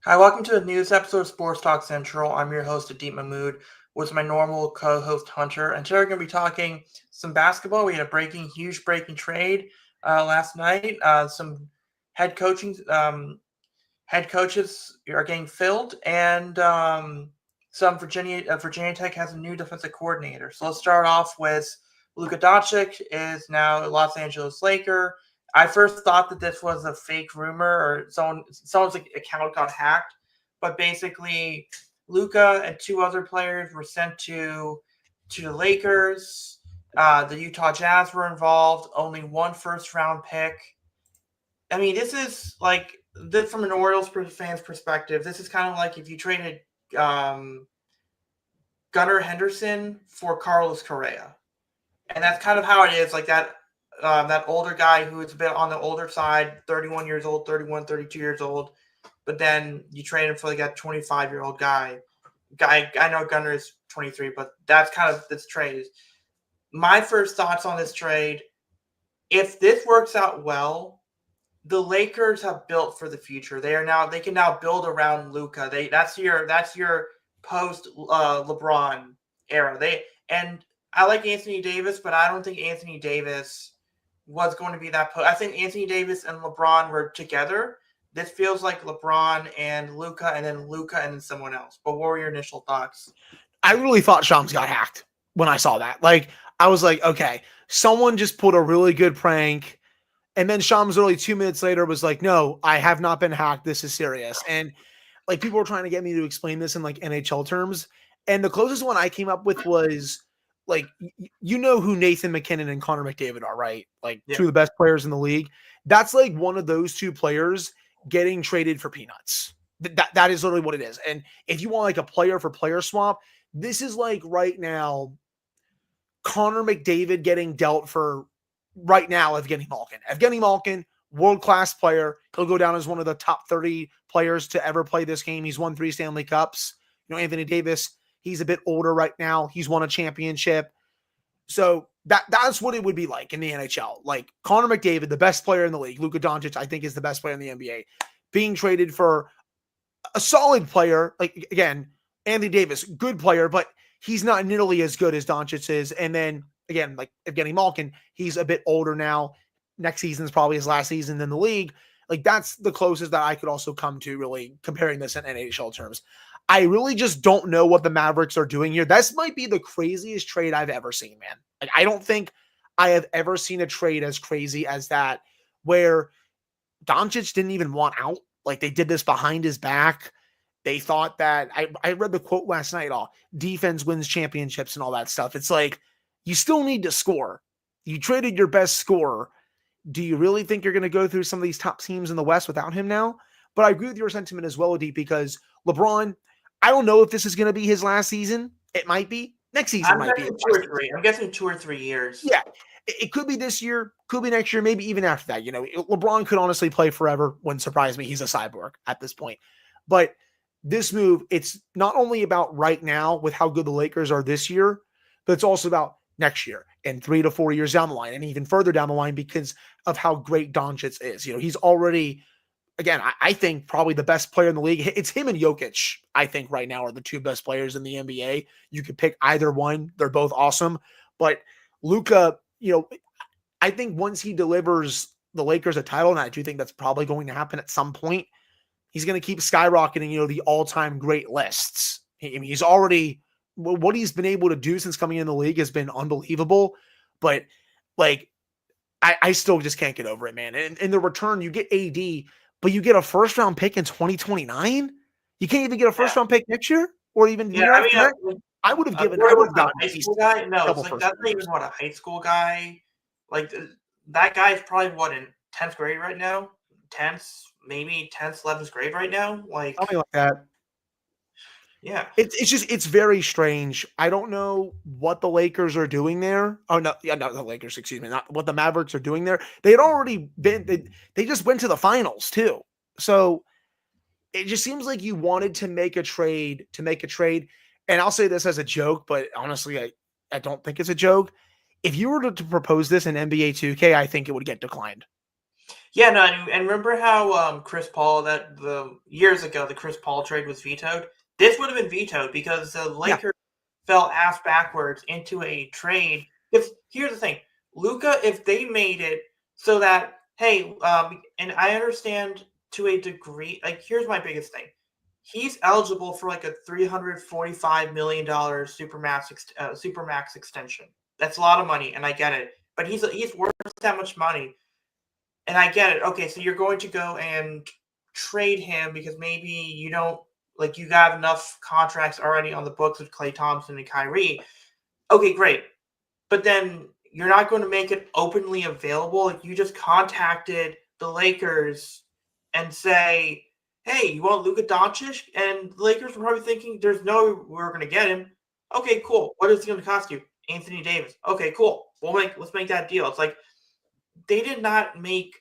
Hi, welcome to the news episode of Sports Talk Central. I'm your host, Adeep Mahmood, with my normal co-host Hunter. And today we're going to be talking some basketball. We had a huge breaking trade last night. Some head coaching, head coaches are getting filled, and some Virginia Tech has a new defensive coordinator. So let's start off with Luka Doncic is now a Los Angeles Laker. I first thought that this was a fake rumor or someone's account got hacked, but basically Luka and two other players were sent to the Lakers. The Utah Jazz were involved. Only one first round pick. I mean, this is like this from an Orioles fan's perspective. This is kind of like if you traded Gunnar Henderson for Carlos Correa, and that's kind of how it is. Like that older guy who is a bit on the older side, 31 years old, 31, 32 years old, but then you trade him for like that 25-year-old guy. I know Gunnar is 23, but that's kind of this trade. My first thoughts on this trade, if this works out well, the Lakers have built for the future. They can now build around Luka. That's your post LeBron era. And I like Anthony Davis, but I don't think Anthony Davis was going to be that. I think Anthony Davis and LeBron were together. This feels like LeBron and Luka, and then someone else. But what were your initial thoughts? I really thought Shams got hacked when I saw that. Like, I was like, okay, someone just put a really good prank. And then Shams literally 2 minutes later was like, no, I have not been hacked. This is serious. And like people were trying to get me to explain this in like NHL terms. And the closest one I came up with was like, you know who Nathan McKinnon and Connor McDavid are, right? Like two of the best players in the league. That's like one of those two players getting traded for peanuts. That is literally what it is. And if you want like a player for player swap, this is like right now, Connor McDavid getting dealt for right now Evgeny Malkin. Evgeny Malkin, world-class player. He'll go down as one of the top 30 players to ever play this game. He's won 3 Stanley Cups. You know, Anthony Davis, he's a bit older right now. He's won a championship. So that's what it would be like in the NHL. Like Connor McDavid, the best player in the league. Luka Doncic, I think, is the best player in the NBA. Being traded for a solid player. Like, again, Anthony Davis, good player, but he's not nearly as good as Doncic is. And then, again, like Evgeny Malkin, he's a bit older now. Next season is probably his last season in the league. Like, that's the closest that I could also come to really comparing this in NHL terms. I really just don't know what the Mavericks are doing here. This might be the craziest trade I've ever seen, man. Like, I don't think I have ever seen a trade as crazy as that, where Doncic didn't even want out. Like, they did this behind his back. They thought that, I read the quote last night, defense wins championships and all that stuff. It's like, you still need to score. You traded your best scorer. Do you really think you're going to go through some of these top teams in the West without him now? But I agree with your sentiment as well, Deep, because LeBron, I don't know if this is going to be his last season. It might be. Next season might be. I'm guessing 2 or 3 years. Yeah. It could be this year, could be next year, maybe even after that. You know, LeBron could honestly play forever. Wouldn't surprise me. He's a cyborg at this point. But this move, it's not only about right now with how good the Lakers are this year, but it's also about next year and 3 to 4 years down the line and even further down the line because of how great Doncic is. You know, he's already, again, I think probably the best player in the league. It's him and Jokic, I think right now are the 2 best players in the NBA. You could pick either one. They're both awesome. But Luka, you know, I think once he delivers the Lakers a title, and I do think that's probably going to happen at some point, he's going to keep skyrocketing, you know, the all-time great lists. I mean, he's already, what he's been able to do since coming in the league has been unbelievable. But, like, I still just can't get over it, man. And in the return, you get AD, but you get a first-round pick in 2029? You can't even get a first-round pick next year? Or even the year after that? I would have gotten a high school guy. No, it's like that's not even what a high school guy. Like that guy is probably what in 10th grade right now, 10th, maybe 10th, 11th grade right now. Like something like that. Yeah, it's very strange. I don't know what the Lakers are doing there. Oh no, yeah, not the Lakers. Excuse me, not what the Mavericks are doing there. They had already been. They just went to the finals too. So it just seems like you wanted to make a trade And I'll say this as a joke, but honestly, I don't think it's a joke. If you were to propose this in NBA 2K, I think it would get declined. Yeah, no, and remember how Chris Paul that the years ago the Chris Paul trade was vetoed? This would have been vetoed because the Yeah, Lakers fell ass backwards into a trade. If here's the thing, Luka, if they made it so that hey, and I understand to a degree. Like, here's my biggest thing: he's eligible for like a $345 million supermax extension. That's a lot of money, and I get it. But he's worth that much money. And I get it. Okay, so you're going to go and trade him because maybe you don't like you got enough contracts already on the books with Klay Thompson and Kyrie. Okay, great. But then you're not going to make it openly available. Like, you just contacted the Lakers and say, "Hey, you want Luka Doncic?" And the Lakers were probably thinking, "There's no way we're going to get him." Okay, cool. What is it going to cost you? Anthony Davis. Okay, cool. Let's make that deal. It's like they did not make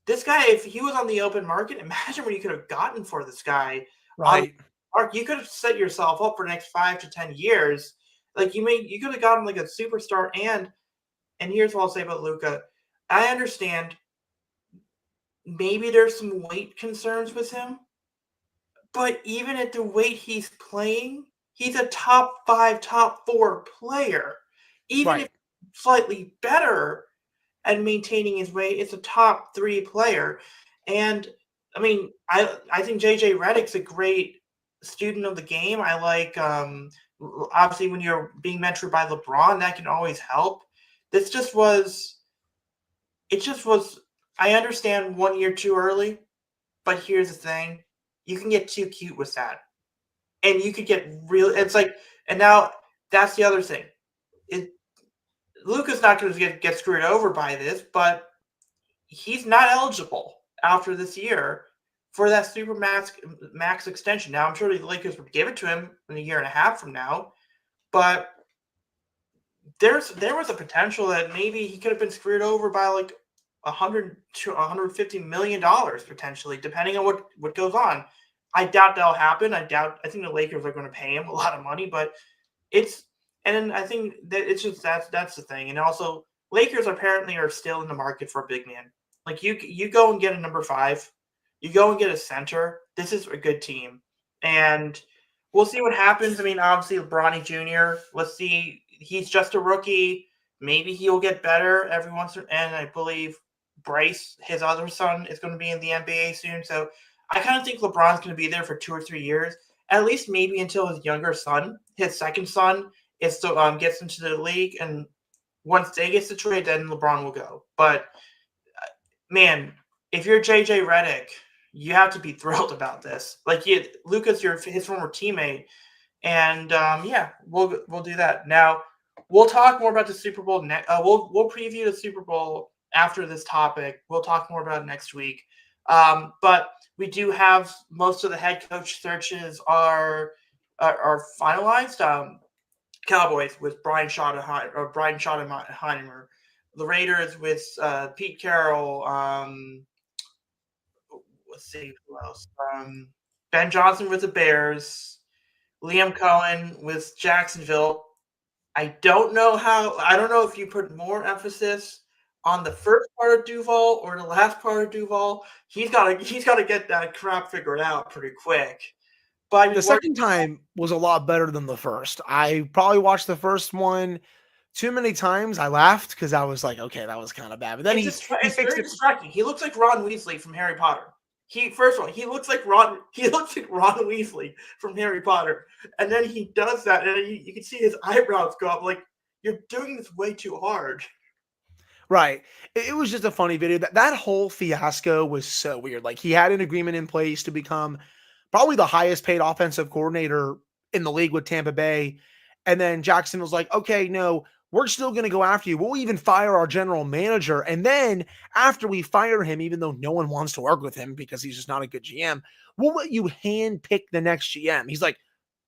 this guy, if he was on the open market, imagine what you could have gotten for this guy on the right. market. You could have set yourself up for the next 5 to 10 years. Like, you could have gotten like a superstar. And here's what I'll say about Luca. I understand maybe there's some weight concerns with him, but even at the weight he's playing, he's a top 5, top 4 player. Even if Right. slightly better and maintaining his weight. It's a top 3 player. And I mean, I think JJ Redick's a great student of the game. I like obviously when you're being mentored by LeBron, that can always help. This just was it just was I understand 1 year too early, but here's the thing. You can get too cute with that. And you could get real it's like and now that's the other thing. It Luca's not going to get screwed over by this, but he's not eligible after this year for that super max extension. Now, I'm sure the Lakers would give it to him in a year and a half from now, but there was a potential that maybe he could have been screwed over by like 100 to 150 million dollars potentially, depending on what goes on. I doubt that'll happen. I think the Lakers are going to pay him a lot of money, but it's and I think that it's just that's the thing. And also, Lakers apparently are still in the market for a big man. Like, you go and get a number 5, you go and get a center. This is a good team, and we'll see what happens. I mean, obviously, Bronny Jr. Let's see. He's just a rookie. Maybe he'll get better every once in, and I believe Bryce, his other son, is going to be in the NBA soon. So I kind of think LeBron's going to be there for 2 or 3 years, at least maybe until his younger son, his second son, gets into the league, and once they get situated, then LeBron will go. But man, if you're JJ Redick, you have to be thrilled about this. Like, Luka's his former teammate, and yeah, we'll do that. Now we'll talk more about the Super Bowl. We'll preview the Super Bowl after this topic. We'll talk more about it next week. But we do have most of the head coach searches are finalized. Cowboys with Brian Schottenheimer. The Raiders with Pete Carroll. Let's see who else. Ben Johnson with the Bears. Liam Cohen with Jacksonville. I don't know if you put more emphasis on the first part of Duval or the last part of Duval. He's got to get that crap figured out pretty quick. But I The mean, second time was a lot better than the first. I probably watched the first one too many times. I laughed because I was like, okay, that was kind of bad. But then he it's fixed very it. distracting. He looks like Ron Weasley from Harry Potter. First of all, he looks like Ron. He looks like Ron Weasley from Harry Potter, and then he does that, and you can see his eyebrows go up. Like, you're doing this way too hard. Right. It was just a funny video. That whole fiasco was so weird. Like, he had an agreement in place to become probably the highest paid offensive coordinator in the league with Tampa Bay. And then Jackson was like, okay, no, we're still going to go after you. We'll even fire our general manager. And then after we fire him, even though no one wants to work with him because he's just not a good GM, we'll let you hand pick the next GM. He's like,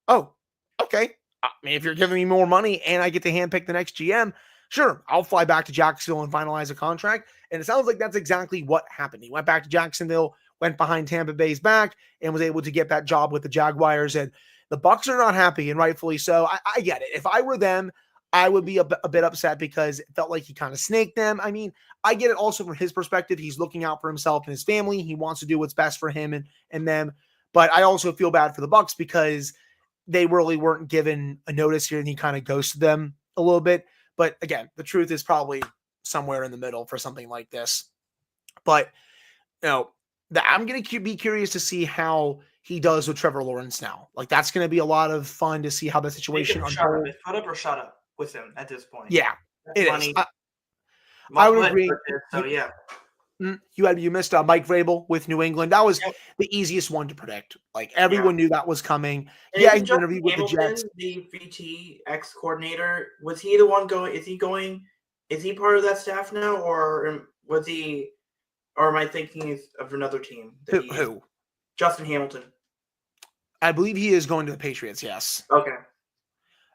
oh, okay. I mean, if you're giving me more money and I get to handpick the next GM, sure, I'll fly back to Jacksonville and finalize a contract. And it sounds like that's exactly what happened. He went back to Jacksonville, went behind Tampa Bay's back, and was able to get that job with the Jaguars. And the Bucs are not happy, and rightfully so. I get it. If I were them, I would be a bit upset because it felt like he kind of snaked them. I mean, I get it also from his perspective. He's looking out for himself and his family. He wants to do what's best for him and them. But I also feel bad for the Bucks because they really weren't given a notice here and he kind of ghosted them a little bit. But again, the truth is probably somewhere in the middle for something like this. But, I'm going to be curious to see how he does with Trevor Lawrence now. Like, that's going to be a lot of fun to see how the situation unfolds. Shut up or shut up with him at this point. Yeah, it money. Is. I would agree. So, yeah. You missed Mike Vrabel with New England. That was the easiest one to predict. Like, everyone knew that was coming. And yeah, he interviewed with the Jets. The VT X coordinator, was he the one going? Is he part of that staff now, or was he? Or am I thinking of another team? Who? Justin Hamilton. I believe he is going to the Patriots. Yes. Okay.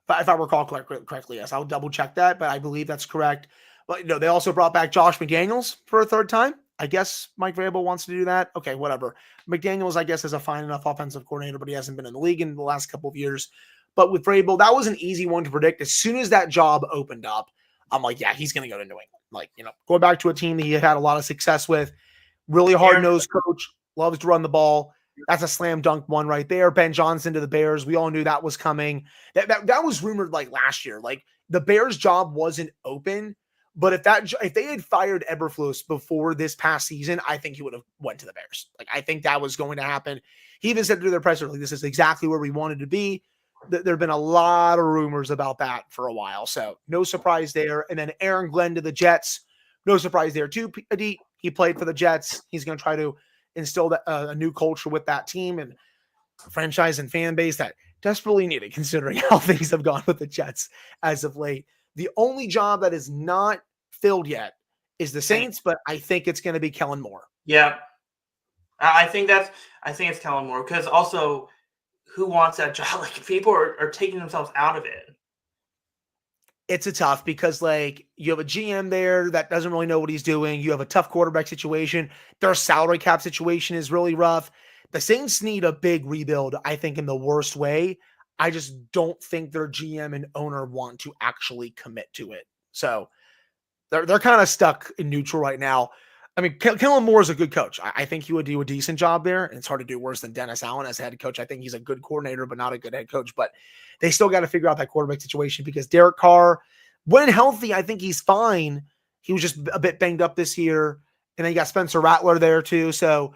But if I recall correctly, yes, I'll double check that. But I believe that's correct. But they also brought back Josh McDaniels for a third time. I guess Mike Vrabel wants to do that. Okay, whatever. McDaniels, I guess, is a fine enough offensive coordinator, but he hasn't been in the league in the last couple of years. But with Vrabel, that was an easy one to predict. As soon as that job opened up, I'm like, yeah, he's going to go to New England. Like, going back to a team that he had a lot of success with, really hard-nosed coach, loves to run the ball. That's a slam dunk one right there. Ben Johnson to the Bears. We all knew that was coming. That was rumored like last year. Like, the Bears job wasn't open. But if they had fired Eberflus before this past season, I think he would have went to the Bears. Like, I think that was going to happen. He even said to their presser, like, this is exactly where we wanted to be. There have been a lot of rumors about that for a while. So no surprise there. And then Aaron Glenn to the Jets. No surprise there too. He played for the Jets. He's going to try to instill a new culture with that team and franchise and fan base that desperately needed, considering how things have gone with the Jets as of late. The only job that is not filled yet is the Saints, but I think it's going to be Kellen Moore. Yeah. I think it's Kellen Moore, because also, who wants that job? Like, people are taking themselves out of it. It's a tough because, like, you have a GM there that doesn't really know what he's doing. You have a tough quarterback situation. Their salary cap situation is really rough. The Saints need a big rebuild, I think, in the worst way. I just don't think their GM and owner want to actually commit to it. So they're kind of stuck in neutral right now. I mean, Kellen Moore is a good coach. I think he would do a decent job there. And it's hard to do worse than Dennis Allen as head coach. I think he's a good coordinator, but not a good head coach. But they still got to figure out that quarterback situation because Derek Carr, when healthy, I think he's fine. He was just a bit banged up this year. And then you got Spencer Rattler there too. So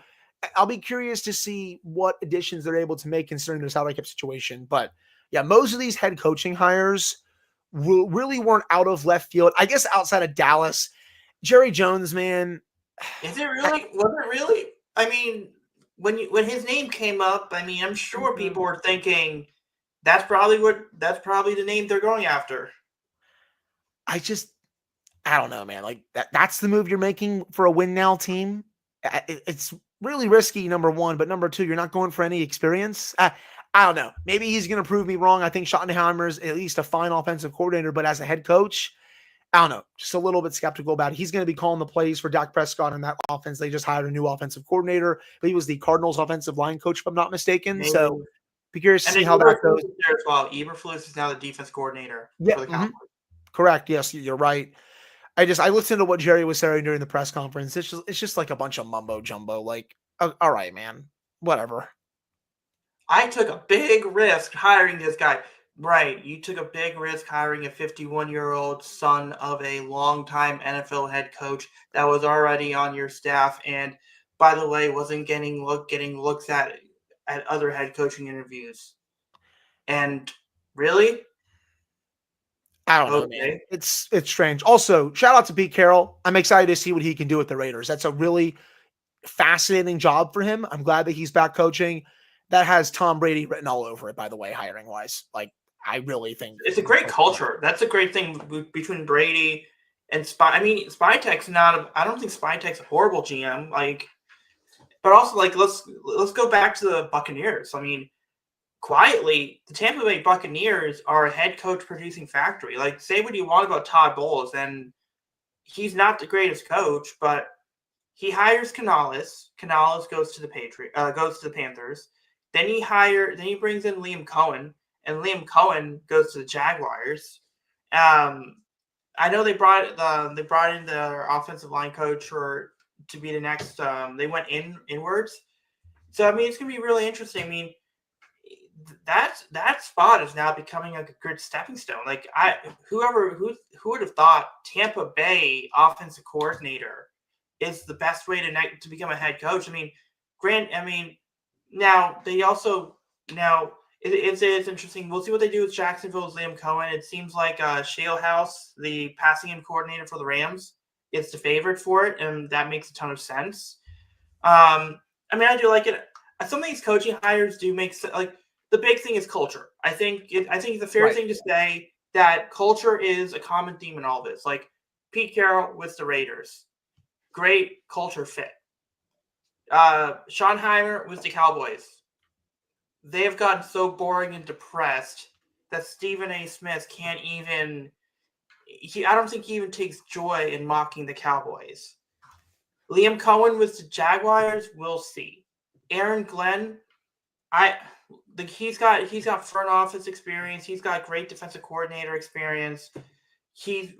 I'll be curious to see what additions they're able to make considering their salary cap situation. But yeah, most of these head coaching hires really weren't out of left field. I guess outside of Dallas, Jerry Jones, man. Is it really? Was it really? I mean, when his name came up, I mean, I'm sure people were thinking that's probably the name they're going after. I don't know, man. Like that's the move you're making for a win now team. It's really risky, number one, but number two, you're not going for any experience. I don't know. Maybe he's going to prove me wrong. I think Schottenheimer is at least a fine offensive coordinator, but as a head coach, I don't know. Just a little bit skeptical about it. He's going to be calling the plays for Dak Prescott in that offense. They just hired a new offensive coordinator, but he was the Cardinals offensive line coach, if I'm not mistaken. Maybe. So be curious to see how that goes. There as well. Eberflus is now the defense coordinator for the Cowboys. Correct. Yes, you're right. I listened to what Jerry was saying during the press conference. It's just like a bunch of mumbo jumbo. Like, all right, man, whatever. I took a big risk hiring this guy. Right, you took a big risk hiring a 51-year-old son of a longtime NFL head coach that was already on your staff, and by the way, wasn't getting looks at other head coaching interviews. And really, I don't know, man. It's strange. Also, shout out to Pete Carroll. I'm excited to see what he can do with the Raiders. That's a really fascinating job for him. I'm glad that he's back coaching. That has Tom Brady written all over it, by the way, hiring wise. Like, I really think it's a great culture. That's a great thing between Brady and I mean, Spytek's I don't think Spytek's a horrible GM. Like, but also, like, let's go back to the Buccaneers. I mean, quietly, the Tampa Bay Buccaneers are a head coach producing factory. Like, say what you want about Todd Bowles, and he's not the greatest coach, but he hires Canales. Canales goes to the Panthers. Then he brings in Liam Cohen, and Liam Cohen goes to the Jaguars. I know they brought in their offensive line coach to be the next. They went inwards, so I mean it's gonna be really interesting. I mean that spot is now becoming a good stepping stone. Like who would have thought Tampa Bay offensive coordinator is the best way to become a head coach? I mean, now they also now it's interesting. We'll see what they do with Jacksonville's Liam Cohen. It seems like Shalehouse, the passing game coordinator for the Rams, is the favorite for it, and that makes a ton of sense. I mean, I do like it. Some of these coaching hires do make like the big thing is culture. I think it's a fair thing to say that culture is a common theme in all this. Like Pete Carroll with the Raiders, great culture fit. Sean Heimer with the Cowboys. They have gotten so boring and depressed that Stephen A. Smith can't even. I don't think he even takes joy in mocking the Cowboys. Liam Cohen with the Jaguars, we'll see. Aaron Glenn, he's got front office experience. He's got great defensive coordinator experience. He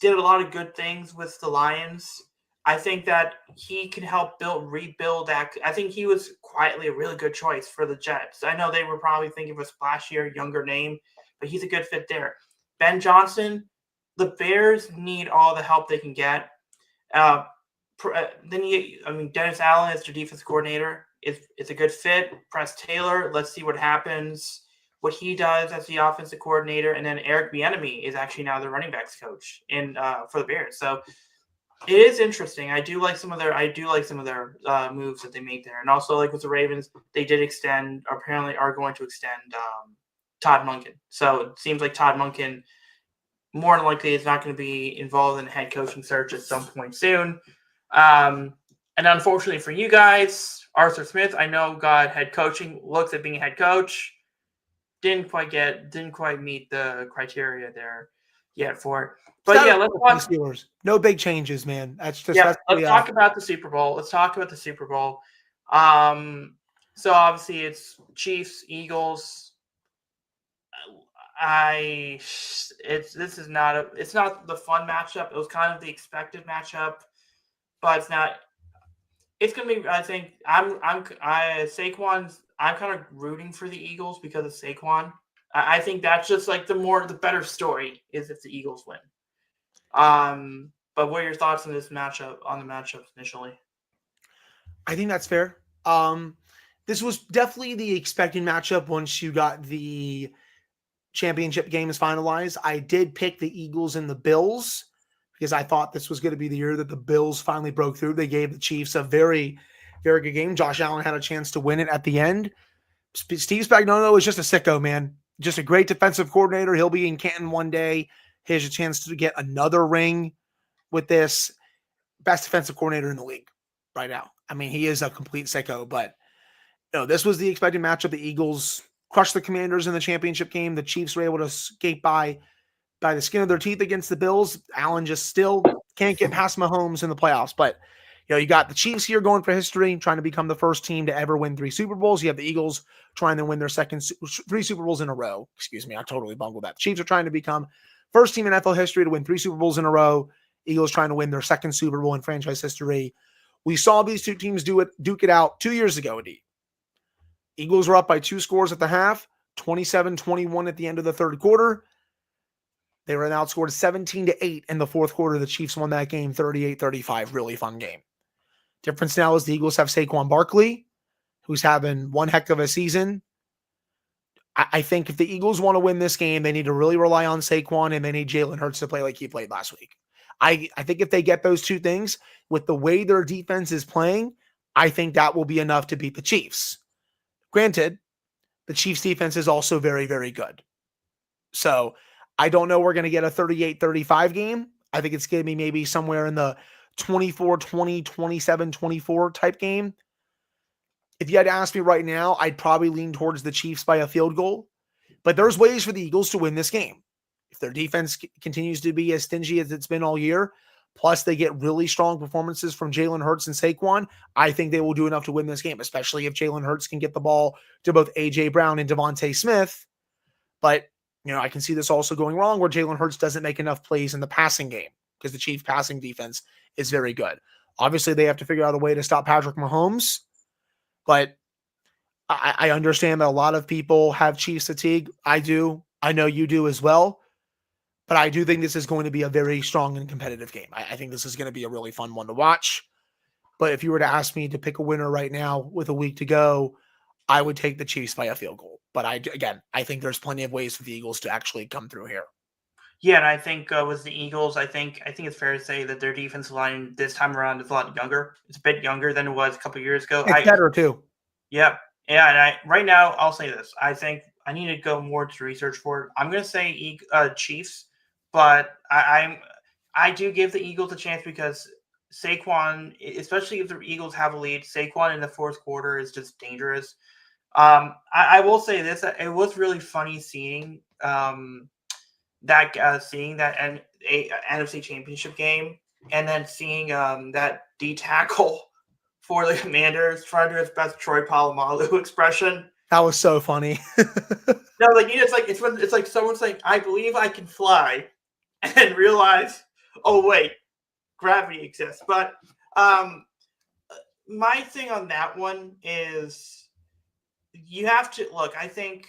did a lot of good things with the Lions. I think that he can help rebuild that. I think he was quietly a really good choice for the Jets. I know they were probably thinking of a splashier, younger name, but he's a good fit there. Ben Johnson, the Bears need all the help they can get. Dennis Allen as their defense coordinator. It's a good fit. Press Taylor, let's see what happens, what he does as the offensive coordinator. And then Eric Bieniemy is actually now the running backs coach for the Bears. So it is interesting. I do like some of their moves that they make there. And also, like with the Ravens, they did extend, apparently are going to extend Todd Monken. So it seems like Todd Monken more than likely is not going to be involved in a head coaching search at some point soon. And unfortunately for you guys, Arthur Smith, I know got head coaching looks at being a head coach. Didn't quite meet the criteria there yet for it. But yeah, let's talk. Steelers. No big changes, man. Let's talk about the Super Bowl. Let's talk about the Super Bowl. So obviously it's Chiefs, Eagles. It's not the fun matchup. It was kind of the expected matchup, but it's not. It's gonna be. I think Saquon's. I'm kind of rooting for the Eagles because of Saquon. I think that's just like the better story is if the Eagles win. But what are your thoughts on this matchup? On the matchups initially? I think that's fair. This was definitely the expected matchup once you got the championship games finalized. I did pick the Eagles and the Bills because I thought this was going to be the year that the Bills finally broke through. They gave the Chiefs a very, very good game. Josh Allen had a chance to win it at the end. Steve Spagnuolo is just a sicko, man. Just a great defensive coordinator. He'll be in Canton one day. He has a chance to get another ring with this. Best defensive coordinator in the league right now. I mean, he is a complete sicko, but this was the expected matchup. The Eagles crushed the Commanders in the championship game. The Chiefs were able to escape by the skin of their teeth against the Bills. Allen just still can't get past Mahomes in the playoffs. But, you got the Chiefs here going for history, trying to become the first team to ever win 3 Super Bowls. You have the Eagles trying to win their 3 Super Bowls in a row. Excuse me, I totally bungled that. The Chiefs are trying to become first team in NFL history to win 3 Super Bowls in a row. Eagles trying to win their 2nd Super Bowl in franchise history. We saw these two teams duke it out 2 years ago, indeed. Eagles were up by 2 scores at the half, 27-21 at the end of the third quarter. They were outscored 17-8 in the fourth quarter. The Chiefs won that game 38-35. Really fun game. Difference now is the Eagles have Saquon Barkley, who's having one heck of a season. I think if the Eagles want to win this game, they need to really rely on Saquon and they need Jalen Hurts to play like he played last week. I think if they get those two things with the way their defense is playing, I think that will be enough to beat the Chiefs. Granted, the Chiefs defense is also very, very good. So I don't know we're going to get a 38-35 game. I think it's going to be maybe somewhere in the 24-20, 27-24 type game. If you had to ask me right now, I'd probably lean towards the Chiefs by a field goal. But there's ways for the Eagles to win this game. If their defense continues to be as stingy as it's been all year, plus they get really strong performances from Jalen Hurts and Saquon, I think they will do enough to win this game, especially if Jalen Hurts can get the ball to both A.J. Brown and Devontae Smith. But I can see this also going wrong where Jalen Hurts doesn't make enough plays in the passing game because the Chiefs passing defense is very good. Obviously, they have to figure out a way to stop Patrick Mahomes, but I understand that a lot of people have Chiefs fatigue. I do. I know you do as well. But I do think this is going to be a very strong and competitive game. I think this is going to be a really fun one to watch. But if you were to ask me to pick a winner right now with a week to go, I would take the Chiefs by a field goal. But I think there's plenty of ways for the Eagles to actually come through here. Yeah, and I think with the Eagles, I think it's fair to say that their defensive line this time around is a lot younger. It's a bit younger than it was a couple years ago. It's better too. Yeah, and right now I'll say this. I think I need to go more to research for it. I'm going to say Chiefs, but I do give the Eagles a chance because Saquon, especially if the Eagles have a lead, Saquon in the fourth quarter is just dangerous. I will say this: it was really funny seeing that NFC Championship game, and then seeing that D tackle for the Commanders trying to do his best Troy Polamalu expression. That was so funny. No, it's like someone saying, "I believe I can fly," and realize, oh wait, gravity exists. But my thing on that one is you have to look. I think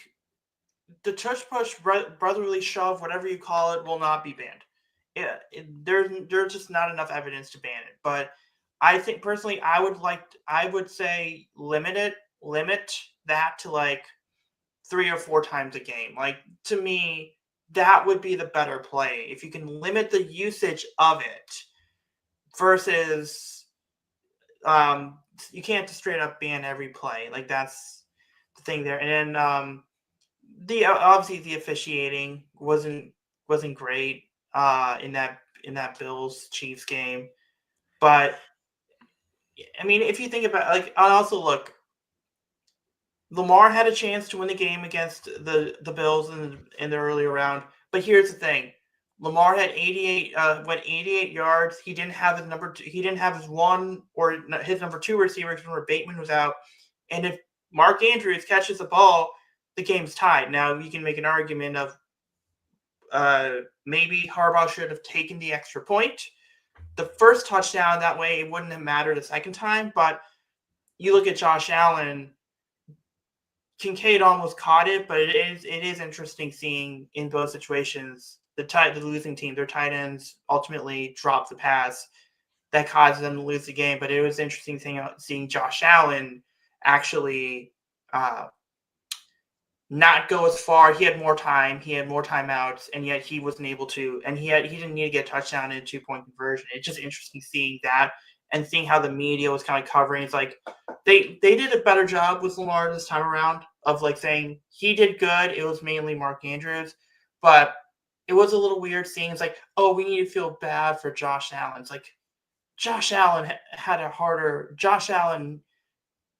the tush push, brotherly shove, whatever you call it, will not be banned. There's just not enough evidence to ban it. But I think personally, I would say limit that to like 3 or 4 times a game. Like, to me, that would be the better play if you can limit the usage of it versus you can't just straight up ban every play. Like, that's the thing there. And then obviously the officiating wasn't great in that Bills Chiefs game, but I mean, if you think about like, and also look, Lamar had a chance to win the game against the Bills in the earlier round, but here's the thing: Lamar had 88 yards. He didn't have his number two, he didn't have his number 2 receiver because remember Bateman was out, and if Mark Andrews catches the ball, the game's tied. Now you can make an argument of maybe Harbaugh should have taken the extra point. The first touchdown, that way it wouldn't have mattered the second time. But you look at Josh Allen, Kincaid almost caught it, but it is interesting seeing in both situations the losing team, their tight ends ultimately drop the pass that caused them to lose the game. But it was interesting seeing Josh Allen actually not go as far. He had more time. He had more timeouts, and yet he wasn't able to. And he didn't need to get a touchdown in a 2-point conversion. It's just interesting seeing that and seeing how the media was kind of covering. It's like they did a better job with Lamar this time around of like saying he did good. It was mainly Mark Andrews, but it was a little weird seeing. It's like, oh, we need to feel bad for Josh Allen. It's like Josh Allen Josh Allen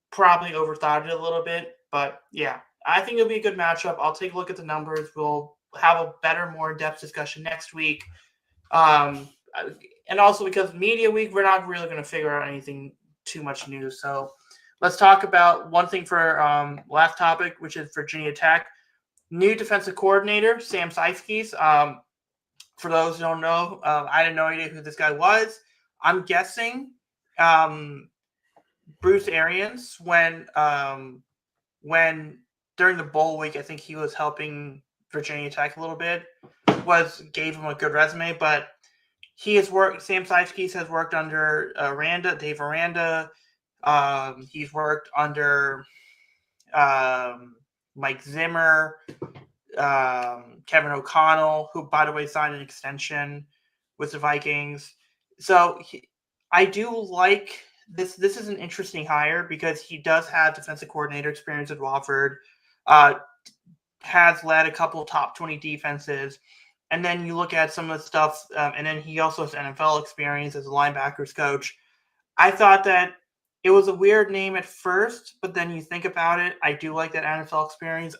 probably overthought it a little bit, but yeah. I think it'll be a good matchup. I'll take a look at the numbers. We'll have a better, more in-depth discussion next week. And also because media week, we're not really going to figure out anything too much new. So let's talk about one thing for last topic, which is Virginia Tech. New defensive coordinator, Sam Seiskes. For those who don't know, I had no idea who this guy was. I'm guessing Bruce Arians when during the bowl week, I think he was helping Virginia Tech a little bit, gave him a good resume, but Sam Seiskes has worked under Dave Aranda. He's worked under Mike Zimmer, Kevin O'Connell, who, by the way, signed an extension with the Vikings. So I do like this. This is an interesting hire because he does have defensive coordinator experience at Wofford. Has led a couple top 20 defenses, and then you look at some of the stuff, and then he also has NFL experience as a linebackers coach. I thought that it was a weird name at first, but then you think about it, I do like that NFL experience.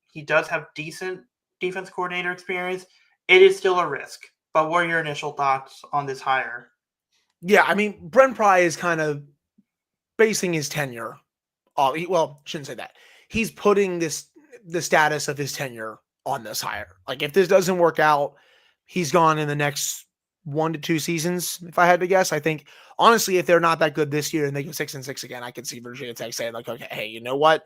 He does have decent defense coordinator experience. It is still a risk, but what are your initial thoughts on this hire? Yeah, I mean, Brent Pry is kind of basing his tenure. Shouldn't say that. He's putting the status of his tenure on this hire. Like if this doesn't work out, he's gone in the next 1 to 2 seasons. If I had to guess, I think honestly, if they're not that good this year and they go 6-6 again, I could see Virginia Tech saying like, okay, hey, you know what?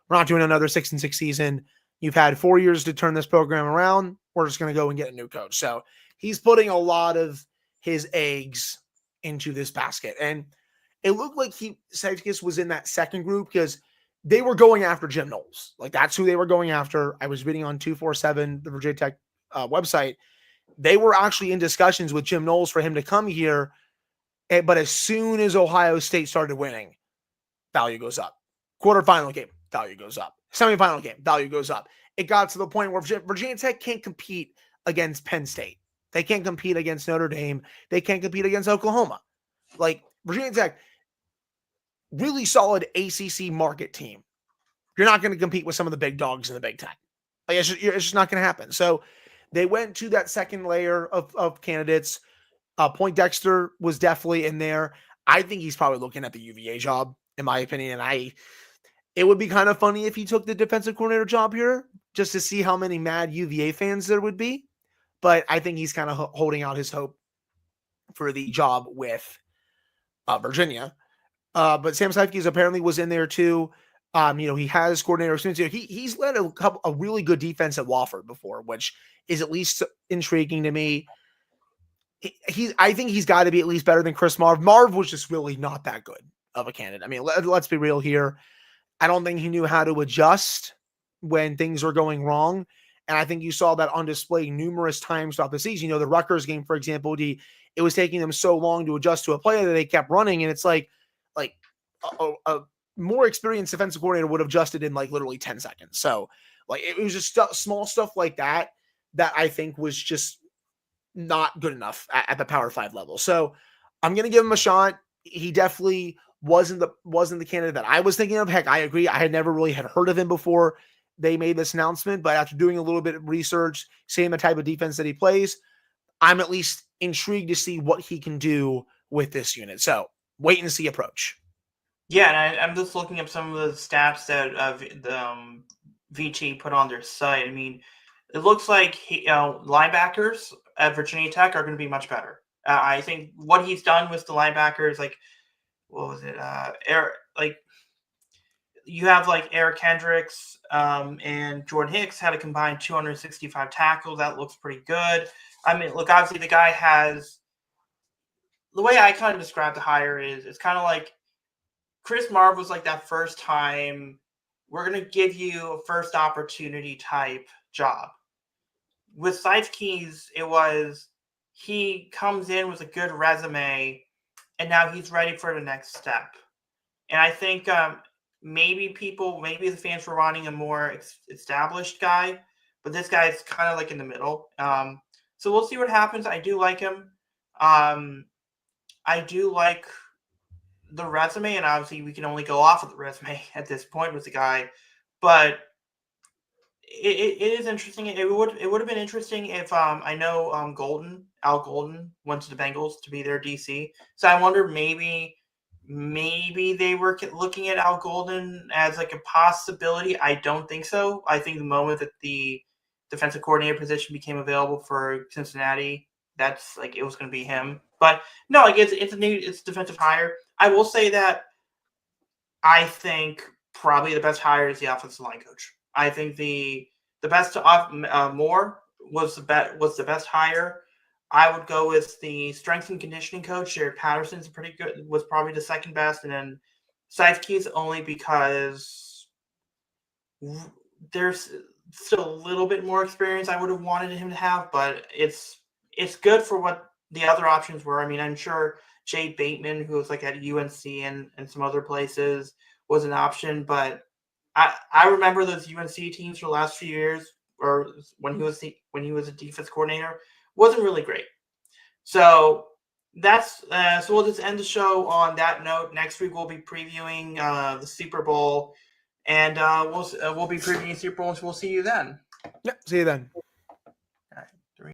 We're not doing another 6-6 season. You've had 4 years to turn this program around. We're just going to go and get a new coach. So he's putting a lot of his eggs into this basket. And it looked like Seifkis was in that second group because they were going after Jim Knowles. Like that's who they were going after. I was reading on 247, the Virginia Tech website. They were actually in discussions with Jim Knowles for him to come here. But as soon as Ohio State started winning, value goes up. Quarterfinal game, value goes up. Semifinal game, value goes up. It got to the point where Virginia Tech can't compete against Penn State. They can't compete against Notre Dame. They can't compete against Oklahoma. Like Virginia Tech, really solid ACC market team. You're not going to compete with some of the big dogs in the Big Ten. Like it's just not going to happen. So they went to that second layer of candidates. Poindexter was definitely in there. I think he's probably looking at the UVA job, in my opinion. And it would be kind of funny if he took the defensive coordinator job here, just to see how many mad UVA fans there would be. But I think he's kind of holding out his hope for the job with Virginia. But Sam Seifkes apparently was in there too. He has coordinator experience. He's led a really good defense at Wofford before, which is at least intriguing to me. I think he's got to be at least better than Chris Marv. Marv was just really not that good of a candidate. I mean, let's be real here. I don't think he knew how to adjust when things were going wrong. And I think you saw that on display numerous times throughout the season. The Rutgers game, for example, it was taking them so long to adjust to a play that they kept running. And it's like a more experienced defensive coordinator would have adjusted in like literally 10 seconds. So like it was just small stuff like that I think was just not good enough at the Power 5 level. So I'm going to give him a shot. He definitely wasn't the candidate that I was thinking of. Heck, I agree. I had never really had heard of him before they made this announcement, but after doing a little bit of research, seeing the type of defense that he plays, I'm at least intrigued to see what he can do with this unit. So wait and see approach. Yeah, and I'm just looking up some of the stats that the VT put on their site. I mean, it looks like linebackers at Virginia Tech are going to be much better. I think what he's done with the linebackers, like, what was it? You have like Eric Hendricks and Jordan Hicks had a combined 265 tackles. That looks pretty good. I mean, look, obviously the guy has the way I kind of describe the hire is it's kind of like Chris Marv was like that first time we're going to give you a first opportunity type job. With Seifkes, it was he comes in with a good resume and now he's ready for the next step. And I think maybe the fans were wanting a more established guy, but this guy is kind of like in the middle. So we'll see what happens. I do like him. I do like the resume, and obviously we can only go off of the resume at this point with the guy, but it is interesting. It would have been interesting if I know Al Golden went to the Bengals to be their DC, so I wonder maybe they were looking at Al Golden as like a possibility. I don't think so. I think the moment that the defensive coordinator position became available for Cincinnati, that's like it was going to be him. But no, like it's a defensive hire. I will say that I think probably the best hire is the offensive line coach. I think the best Moore was the best hire. I would go with the strength and conditioning coach. Jared Patterson's pretty good. Was probably the second best, and then Seifkes only because there's still a little bit more experience I would have wanted him to have, but it's good for what the other options were. I mean, I'm sure Jay Bateman, who was like at UNC and some other places, was an option, but I remember those UNC teams for the last few years, or when he was a defense coordinator, wasn't really great. So that's so we'll just end the show on that note. Next week we'll be previewing the Super Bowl, and we'll be previewing Super Bowl. So we'll see you then. Yeah, see you then.